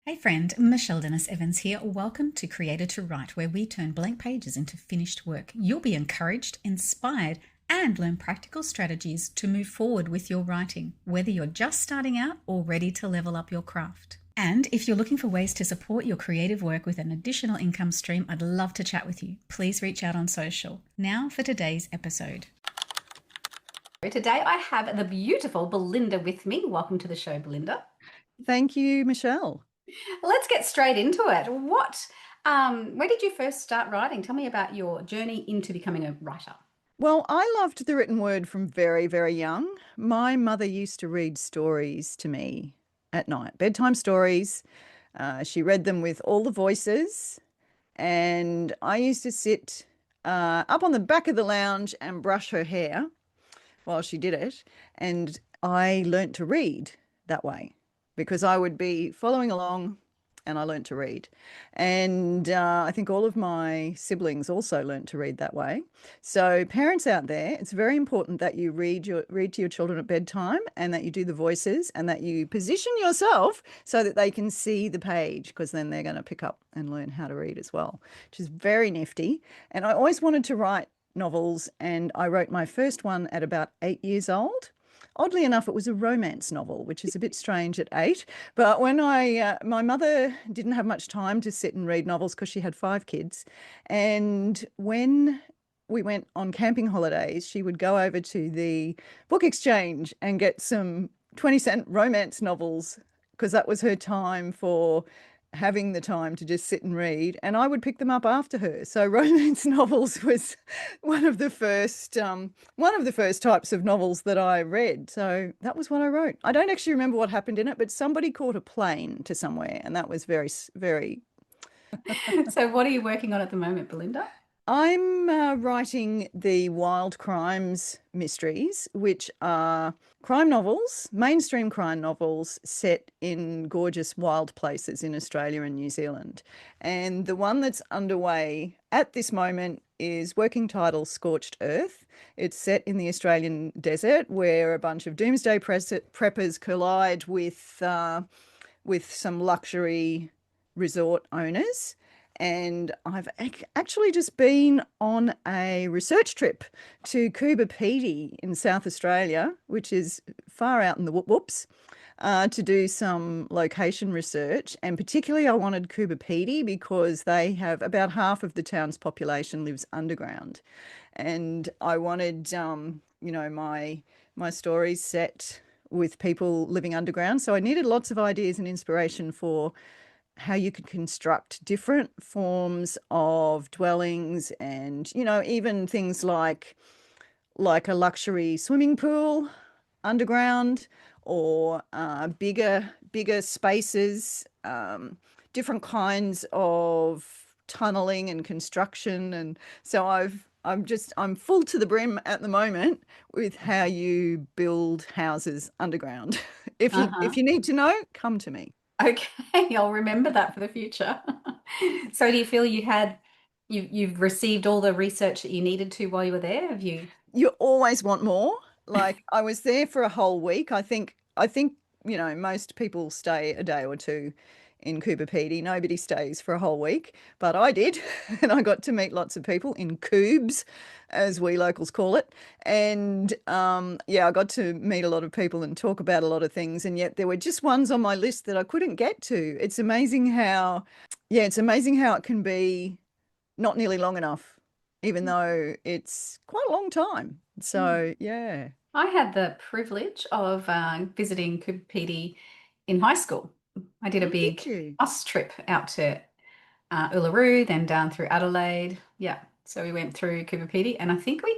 Hey friend, Michelle Dennis Evans here. Welcome to Creator to Write, where we turn blank pages into finished work. You'll be encouraged, inspired, and learn practical strategies to move forward with your writing, whether you're just starting out or ready to level up your craft. And if you're looking for ways to support your creative work with an additional income stream, I'd love to chat with you. Please reach out on social. Now for today's episode. Today I have the beautiful Belinda with me. Welcome to the show, Belinda. Thank you, Michelle. Let's get straight into it. Where did you first start writing? Tell me about your journey into becoming a writer. Well, I loved the written word from very, very young. My mother used to read stories to me at night, bedtime stories. She read them with all the voices, and I used to sit up on the back of the lounge and brush her hair while she did it. And I learnt to read that way because I would be following along and I learnt to read. And I think all of my siblings also learnt to read that way. So parents out there, it's very important that you read to your children at bedtime and that you do the voices and that you position yourself so that they can see the page, because then they're going to pick up and learn how to read as well, which is very nifty. And I always wanted to write novels, and I wrote my first one at about 8 years old. Oddly enough, it was a romance novel, which is a bit strange at 8. But when my mother didn't have much time to sit and read novels because she had 5 kids. And when we went on camping holidays, she would go over to the book exchange and get some 20-cent romance novels, because that was her time for having the time to just sit and read, and I would pick them up after her. So romance novels was one of the first types of novels that I read. So that was what I wrote. I don't actually remember what happened in it, but somebody caught a plane to somewhere, and that was very, very. So, what are you working on at the moment, Belinda? I'm writing the Wild Crimes mysteries, which are crime novels, mainstream crime novels set in gorgeous wild places in Australia and New Zealand. And the one that's underway at this moment is working title Scorched Earth. It's set in the Australian desert, where a bunch of doomsday preppers collide with some luxury resort owners. And I've actually just been on a research trip to Coober Pedy in South Australia, which is far out in the whoops, to do some location research. And particularly, I wanted Coober Pedy because they have about half of the town's population lives underground. And I wanted, my stories set with people living underground. So I needed lots of ideas and inspiration for how you could construct different forms of dwellings, and even things like a luxury swimming pool underground, or bigger spaces, different kinds of tunneling and construction. And so I'm full to the brim at the moment with how you build houses underground. If you Uh-huh. if you need to know, come to me. Okay, I'll remember that for the future. So, do you feel you've received all the research that you needed to while you were there? Have you? You always want more. Like, I was there for a whole week. I think most people stay a day or two in Coober Pedy. Nobody stays for a whole week, but I did, and I got to meet lots of people in coobs, as we locals call it. And yeah, I got to meet a lot of people and talk about a lot of things. And yet there were just ones on my list that I couldn't get to. It's amazing how it can be not nearly long enough, even though it's quite a long time. So, yeah. I had the privilege of visiting Coober Pedy in high school. I did a Oh, did big you? bus trip out to Uluru, then down through Adelaide. Yeah, so we went through Coober Pedy, and I think we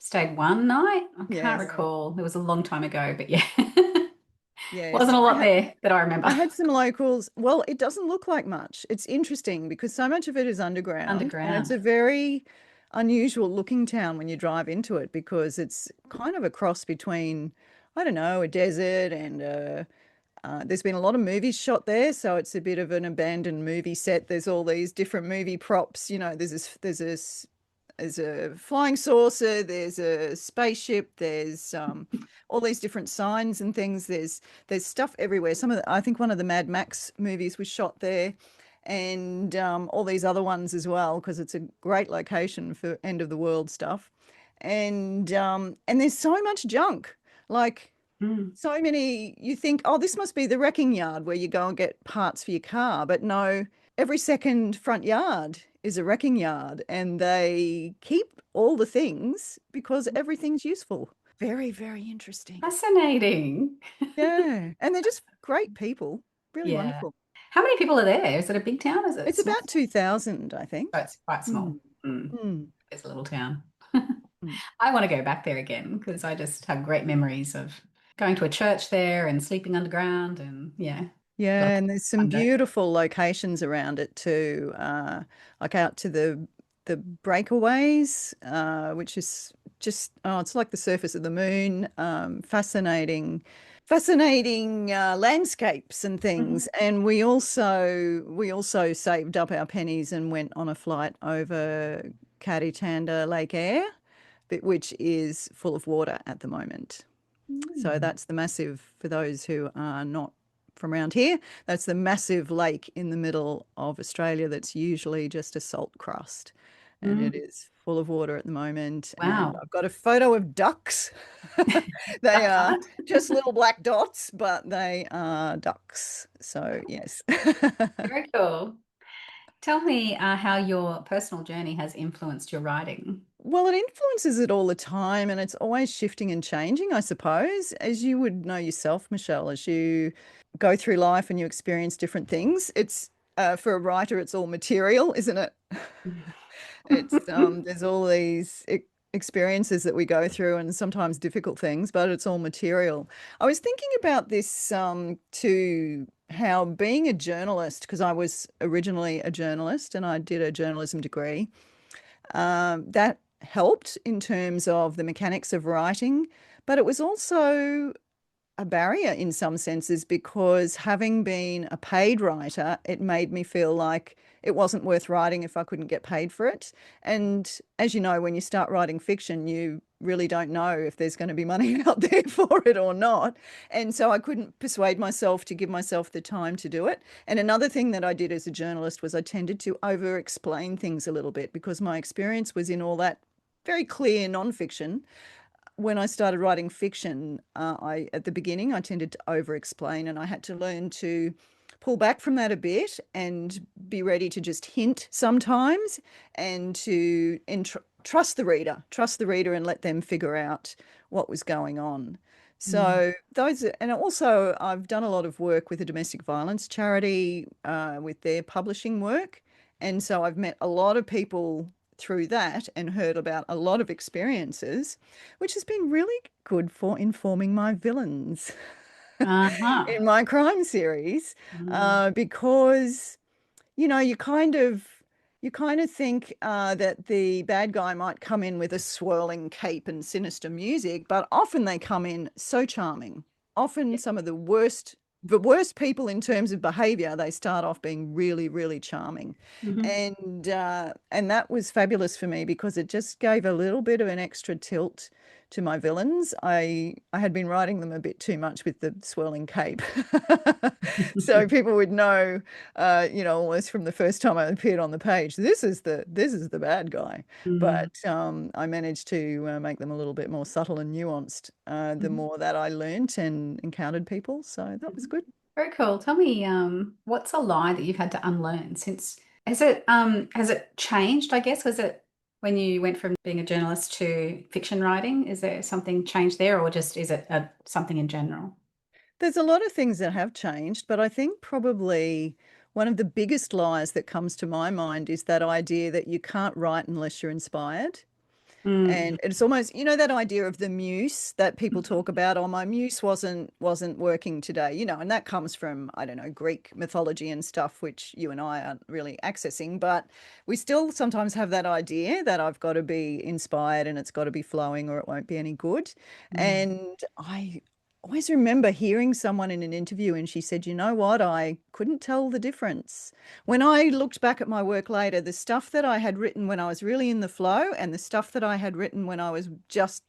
stayed one night. I can't Yes. recall. It was a long time ago, but yeah, Yes. wasn't a I lot had there that I remember. I had some locals. Well, it doesn't look like much. It's interesting because so much of it is underground, and it's Underground. a very unusual looking town when you drive into it, because it's kind of a cross between, I don't know, a desert and there's been a lot of movies shot there, so it's a bit of an abandoned movie set. There's all these different movie props. There's this there's a flying saucer, there's a spaceship, there's all these different signs and things. There's stuff everywhere. I think one of the Mad Max movies was shot there, and all these other ones as well, because it's a great location for end of the world stuff. And there's so much junk, like Mm. so many. You think, oh, this must be the wrecking yard where you go and get parts for your car, but no, every second front yard is a wrecking yard, and they keep all the things because everything's useful. Very, very interesting. Fascinating. Yeah, and they're just great people, really Yeah. wonderful. How many people are there? Is it a big town? Is it It's small? about 2,000, I Oh, think. it's quite small. Mm, Mm. mm, It's a little town. mm. I want to go back there again because I just have great memories of going to a church there and sleeping underground and yeah, Yeah, lots and of there's some fun days. beautiful locations around it too, like out to the breakaways, which is just it's like the surface of the moon. Fascinating landscapes and Mhm. things. And we also saved up our pennies and went on a flight over Caritanda Lake Air, which is full of water at the moment. So Mm. that's the massive, for those who are not from around here, that's the massive lake in the middle of Australia that's usually just a salt crust. And it Mm. is full of water at the moment. And Wow. I've got a photo of ducks. They Duck are hunt. just little black dots, but they are ducks. So, yes. Very cool. Tell me how your personal journey has influenced your writing. Well, it influences it all the time, and it's always shifting and changing, I suppose, as you would know yourself, Michelle, as you go through life and you experience different things. It's for a writer, it's all material, isn't it? It's there's all these experiences that we go through, and sometimes difficult things, but it's all material. I was thinking about this to how being a journalist, because I was originally a journalist and I did a journalism degree, that helped in terms of the mechanics of writing, but it was also a barrier in some senses because having been a paid writer, it made me feel like it wasn't worth writing if I couldn't get paid for it. And as you know, when you start writing fiction, you really don't know if there's going to be money out there for it or not. And so I couldn't persuade myself to give myself the time to do it. And another thing that I did as a journalist was I tended to over explain things a little bit because my experience was in all that very clear nonfiction. When I started writing fiction, I at the beginning I tended to over explain, and I had to learn to pull back from that a bit and be ready to just hint sometimes, and to trust the reader and let them figure out what was going on. Mm. So those, and also I've done a lot of work with a domestic violence charity with their publishing work, and so I've met a lot of people through that and heard about a lot of experiences, which has been really good for informing my villains Uh-huh. in my crime series, Mm. because you kind of think that the bad guy might come in with a swirling cape and sinister music, but often they come in so charming. Often Yeah. some of the worst people in terms of behavior, they start off being really, really charming. Mhm. And that was fabulous for me because it just gave a little bit of an extra tilt to my villains. I had been writing them a bit too much with the swirling cape. So people would know, almost from the first time I appeared on the page, this is the bad guy. Mm. But I managed to make them a little bit more subtle and nuanced the Mhm. more that I learnt and encountered people. So that was Mhm. good. Very cool. Tell me, what's a lie that you've had to unlearn since has it changed, I guess? Was it when you went from being a journalist to fiction writing? Is there something changed there, or just is it something in general? There's a lot of things that have changed, but I think probably one of the biggest lies that comes to my mind is that idea that you can't write unless you're inspired. Mm. And it's almost, that idea of the muse that people talk about. Oh, my muse wasn't working today, and that comes from, I don't know, Greek mythology and stuff, which you and I aren't really accessing. But we still sometimes have that idea that I've got to be inspired and it's got to be flowing or it won't be any good. Mm. And always remember hearing someone in an interview and she said, you know what, I couldn't tell the difference. When I looked back at my work later, the stuff that I had written when I was really in the flow and the stuff that I had written when I was just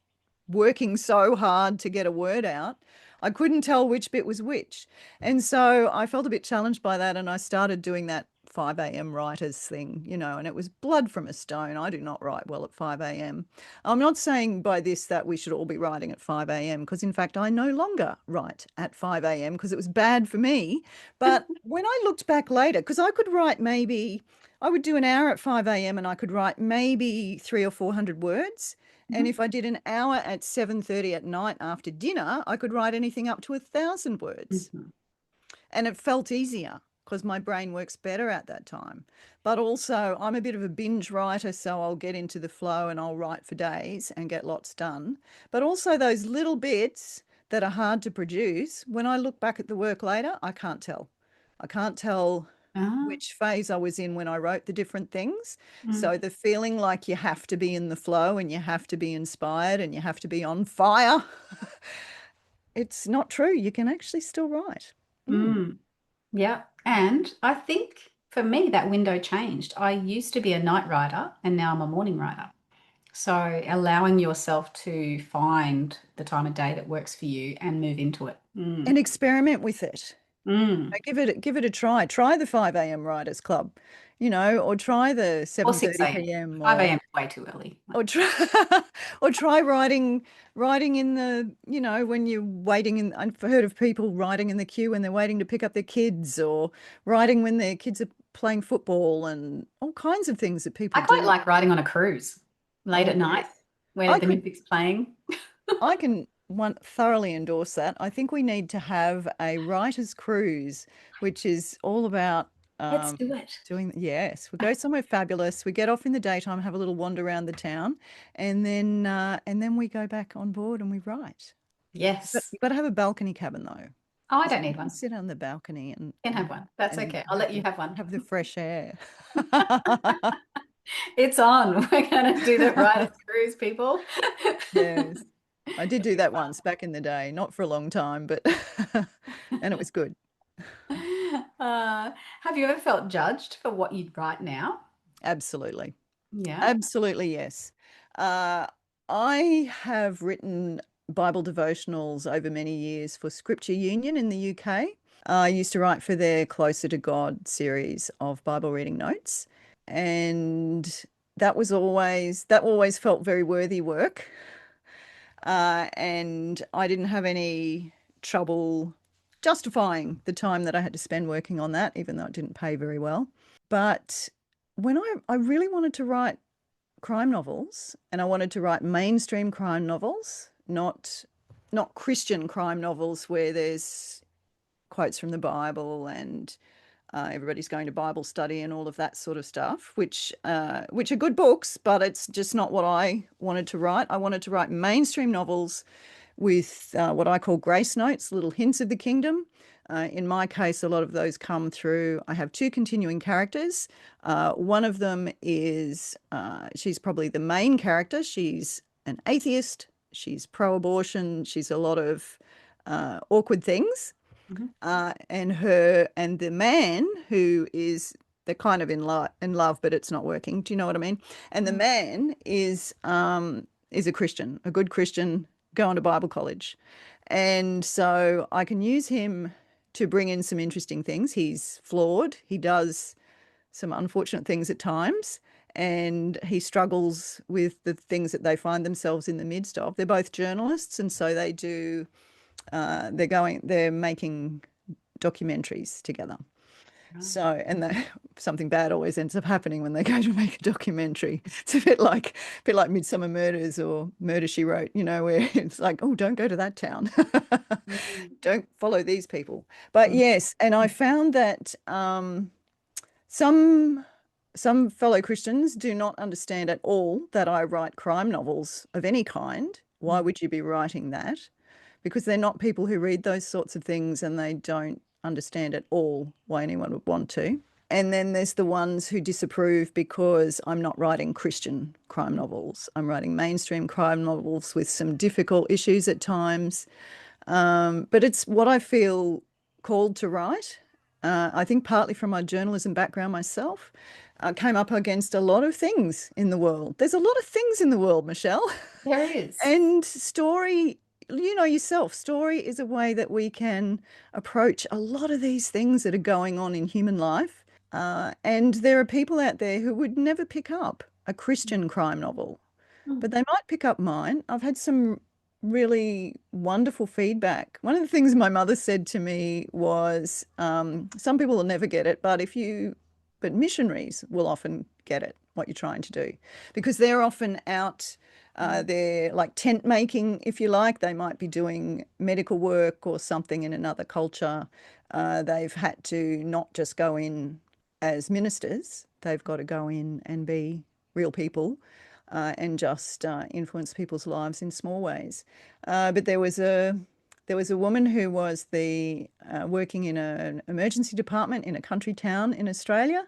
working so hard to get a word out, I couldn't tell which bit was which. And so I felt a bit challenged by that. And I started doing that 5 a.m. writers thing, and it was blood from a stone. I do not write well at 5 a.m. I'm not saying by this that we should all be writing at 5 a.m. because in fact, I no longer write at 5 a.m. because it was bad for me. But when I looked back later, because I could write I would do an hour at 5 a.m. and I could write maybe 300 or 400 words. And if I did an hour at 7:30 at night after dinner, I could write anything up to 1,000 words. And it felt easier because my brain works better at that time. But also, I'm a bit of a binge writer, so I'll get into the flow and I'll write for days and get lots done. But also those little bits that are hard to produce, when I look back at the work later, I can't tell. I can't tell which phase I was in when I wrote the different things. So the feeling like you have to be in the flow and you have to be inspired and you have to be on fire, it's not true. You can actually still write. Yeah. And I think for me, that window changed. I used to be a night writer and now I'm a morning writer. So allowing yourself to find the time of day that works for you and move into it. And experiment with it. Give it a try. Try the 5 a.m. Writers Club, or try the Or 6 7:30 a.m. p.m. 5 a.m. is way too early. Or try writing in the, when you're waiting in. I've heard of people writing in the queue when they're waiting to pick up their kids, or writing when their kids are playing football, and all kinds of things that people I quite do. like writing on a cruise late at night when the music's playing. I can thoroughly endorse that. I think we need to have a writer's cruise, which is all about Let's do it. yes, we go somewhere fabulous. We get off in the daytime, have a little wander around the town, and then we go back on board and we write. Yes. But you've got to have a balcony cabin though. Oh, I don't need one. Sit on the balcony and Can have one. That's okay. I'll let you have one. Have the fresh air. It's on. We're going to do the writer's cruise, people. Yes. I did do that once back in the day, not for a long time, but and it was good. Have you ever felt judged for what you'd write now? Absolutely. Yeah. Absolutely, yes. I have written Bible devotionals over many years for Scripture Union in the UK. I used to write for their Closer to God series of Bible reading notes, and that always felt very worthy work. And I didn't have any trouble justifying the time that I had to spend working on that, even though it didn't pay very well. But when I really wanted to write crime novels, and I wanted to write mainstream crime novels, not Christian crime novels where there's quotes from the Bible and everybody's going to Bible study and all of that sort of stuff, which are good books, but it's just not what I wanted to write. I wanted to write mainstream novels with what I call grace notes, little hints of the kingdom. In my case, a lot of those come through. I have two continuing characters. One of them is, she's probably the main character. She's an atheist. She's pro-abortion. She's a lot of awkward things. And the man who is, they're kind of in love, but it's not working. Do you know what I mean? And the man is a Christian, a good Christian, going to Bible college. And so I can use him to bring in some interesting things. He's flawed. He does some unfortunate things at times, and he struggles with the things that they find themselves in the midst of. They're both journalists, and so they do, they're making documentaries together. So, and something bad always ends up happening when they go to make a documentary. It's a bit like Midsummer Murders or Murder, She Wrote, where it's like, oh, don't go to that town. Don't follow these people. But yes, and I found that some fellow Christians do not understand at all that I write crime novels of any kind. Why would you be writing that? Because they're not people who read those sorts of things, and they don't understand at all why anyone would want to. And then there's the ones who disapprove because I'm not writing Christian crime novels. I'm writing mainstream crime novels with some difficult issues at times. But it's what I feel called to write. I think partly from my journalism background myself, I came up against a lot of things in the world. There's a lot of things in the world, Michelle. There is. And story, you know yourself, story is a way that we can approach a lot of these things that are going on in human life. And there are people out there who would never pick up a Christian crime novel, but Mm. they might pick up mine. I've had some really wonderful feedback. One of the things my mother said to me was, some people will never get it, but missionaries will often get it, what you're trying to do, because they're often out, they're like tent making, if you like. They might be doing medical work or something in another culture. They've had to not just go in as ministers, they've got to go in and be real people, and just influence people's lives in small ways. But there was a woman who was the working in an emergency department in a country town in Australia,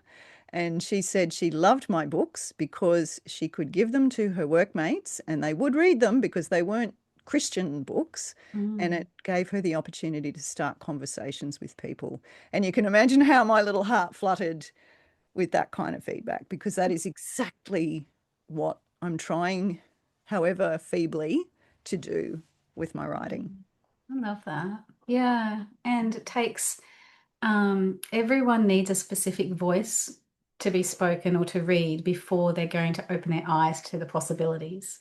and she said she loved my books because she could give them to her workmates and they would read them because they weren't Christian books, and Mm. it gave her the opportunity to start conversations with people. And you can imagine how my little heart fluttered with that kind of feedback, because that is exactly what I'm trying, however feebly, to do with my writing. I love that. Yeah. And it takes, everyone needs a specific voice to be spoken or to read before they're going to open their eyes to the possibilities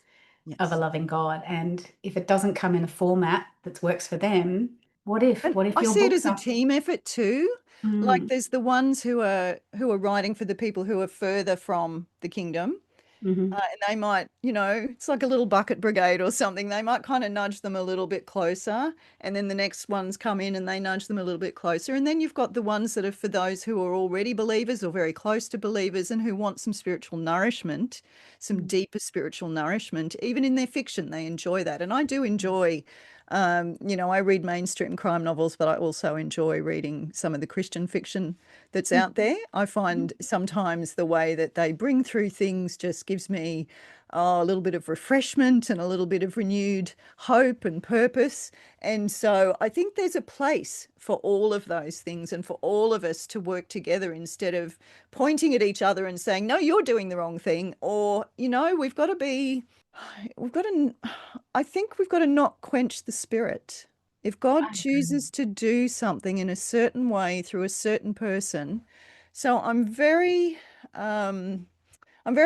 of a Yes. loving God. And if it doesn't come in a format that works for them, what if? And What if I your see it book's as a not? team effort too. Like Mm. there's the ones who are writing for the people who are further from the kingdom. Hmm. And they might, it's like a little bucket brigade or something. They might kind of nudge them a little bit closer. And then the next ones come in and they nudge them a little bit closer. And then you've got the ones that are for those who are already believers or very close to believers and who want some spiritual nourishment, some deeper spiritual nourishment. Even in their fiction, they enjoy that. And I do enjoy, I read mainstream crime novels, but I also enjoy reading some of the Christian fiction that's out there. I find sometimes the way that they bring through things just gives me a little bit of refreshment and a little bit of renewed hope and purpose. And so I think there's a place for all of those things and for all of us to work together instead of pointing at each other and saying, no, you're doing the wrong thing. Or, I think we've got to not quench the spirit. If God I agree. chooses to do something in a certain way through a certain person, so I'm very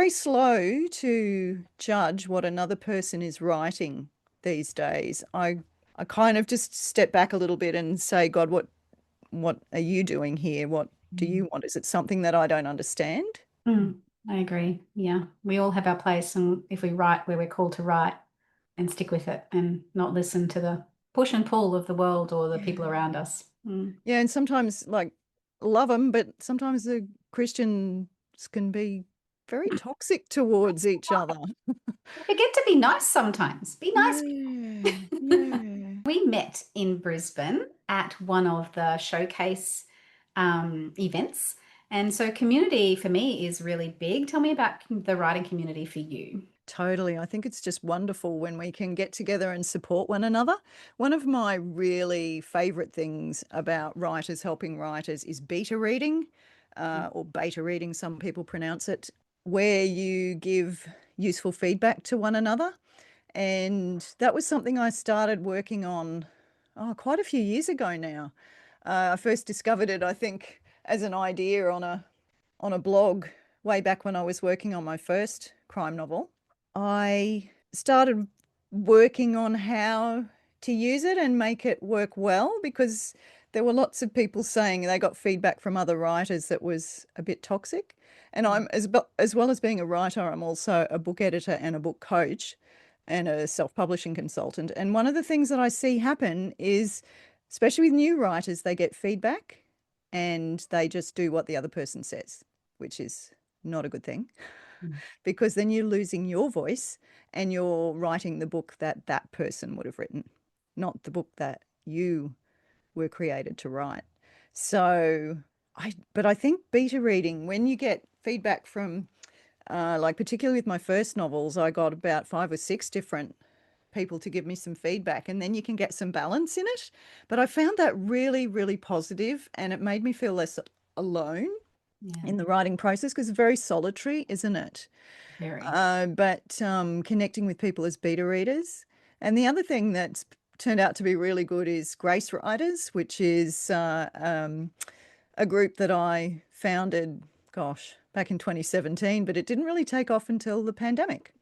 slow to judge what another person is writing these days. I kind of just step back a little bit and say, God, what are you doing here? What do Mm. you want? Is it something that I don't understand? I agree. Yeah. We all have our place. And if we write where we're called to write and stick with it and not listen to the push and pull of the world or the people Yeah. around us. Yeah, and sometimes like love them, but sometimes the Christians can be very toxic towards each other. Forget to be nice sometimes. Be nice. Yeah, yeah. We met in Brisbane at one of the showcase events. And so community for me is really big. Tell me about the writing community for you. Totally. I think it's just wonderful when we can get together and support one another. One of my really favorite things about writers helping writers is beta reading, or beta reading, some people pronounce it, where you give useful feedback to one another. And that was something I started working on, quite a few years ago now. I first discovered it, I think, as an idea on a blog way back when I was working on my first crime novel. I started working on how to use it and make it work well, because there were lots of people saying they got feedback from other writers that was a bit toxic. And I'm as well as being a writer, I'm also a book editor and a book coach and a self-publishing consultant. And one of the things that I see happen is, especially with new writers, they get feedback and they just do what the other person says, which is not a good thing, Mm. because then you're losing your voice and you're writing the book that that person would have written, not the book that you were created to write. So but I think beta reading, when you get feedback from, like particularly with my first novels, I got about 5 or 6 different people to give me some feedback, and then you can get some balance in it. But I found that really, really positive, and it made me feel less alone in the writing process, because it's very solitary, isn't it? Very. But connecting with people as beta readers. And the other thing that's turned out to be really good is Grace Writers, which is a group that I founded, back in 2017, but it didn't really take off until the pandemic.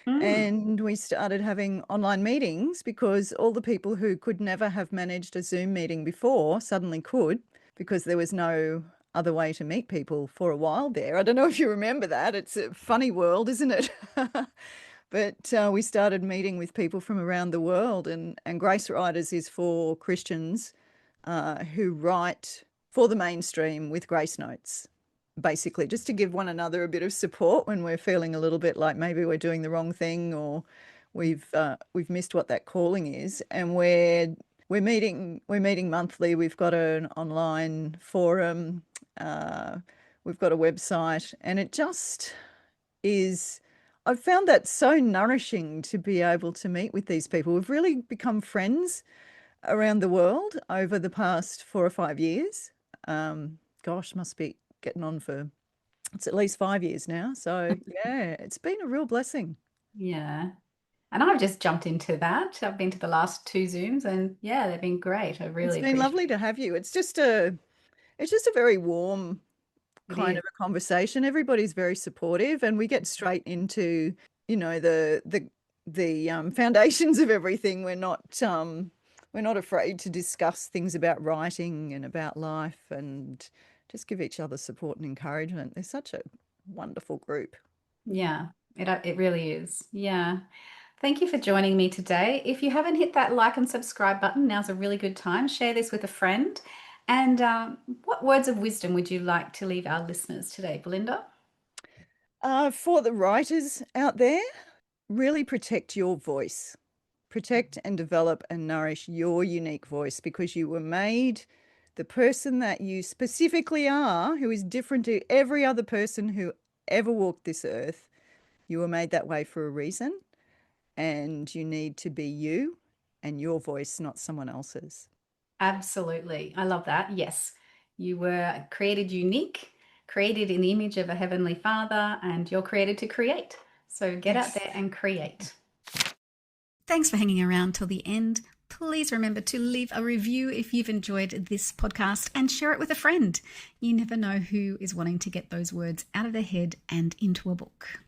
And we started having online meetings because all the people who could never have managed a Zoom meeting before suddenly could, because there was no other way to meet people for a while there. I don't know if you remember that. It's a funny world, isn't it? But we started meeting with people from around the world, and Grace Writers is for Christians who write for the mainstream with grace notes, basically, just to give one another a bit of support when we're feeling a little bit like maybe we're doing the wrong thing, or we've missed what that calling is. And we're meeting monthly. We've got an online forum. We've got a website, and it just is. I've found that so nourishing to be able to meet with these people. We've really become friends around the world over the past 4 or 5 years. Must be getting on for, it's at least 5 years now. So yeah, it's been a real blessing. Yeah. And I've just jumped into that. I've been to the last 2 Zooms, and yeah, they've been great. I really It's been lovely to have you. It's just a very warm kind of a conversation. Everybody's very supportive, and we get straight into, the foundations of everything. We're not afraid to discuss things about writing and about life, and just give each other support and encouragement. They're such a wonderful group. Yeah, it really is. Yeah. Thank you for joining me today. If you haven't hit that like and subscribe button, now's a really good time. Share this with a friend. And what words of wisdom would you like to leave our listeners today, Belinda? For the writers out there, really protect your voice. Protect and develop and nourish your unique voice, because you were made the person that you specifically are, who is different to every other person who ever walked this earth. You were made that way for a reason, and you need to be you and your voice, not someone else's. Absolutely. I love that. Yes, you were created unique, created in the image of a heavenly Father, and you're created to create. So get out there and create. Thanks for hanging around till the end. Please remember to leave a review if you've enjoyed this podcast, and share it with a friend. You never know who is wanting to get those words out of their head and into a book.